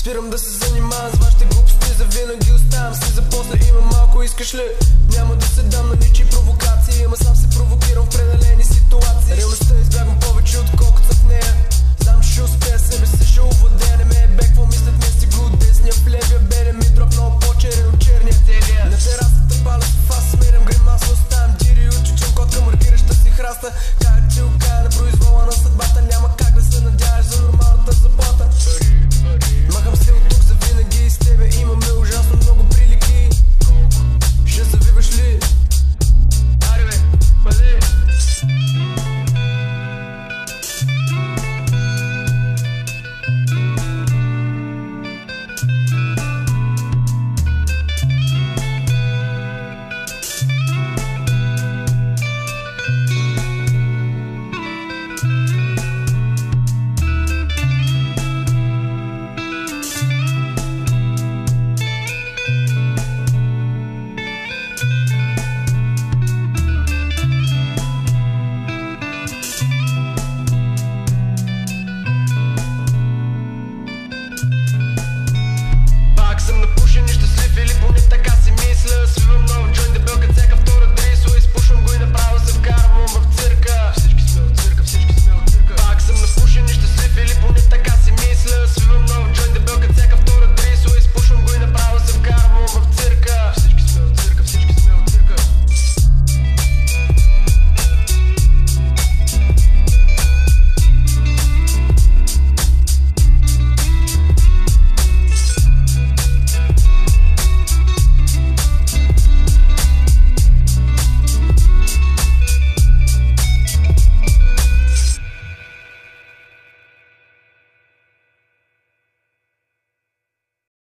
Спирам да се занимавам с вашите глупости, завинаги оставам си за после. Има малко, искаш ли? Няма да се дам на ничи провокации, ама сам се провокирам в определени ситуации. Реалността избягвам повече отколкото в нея. Знам, че ще успея.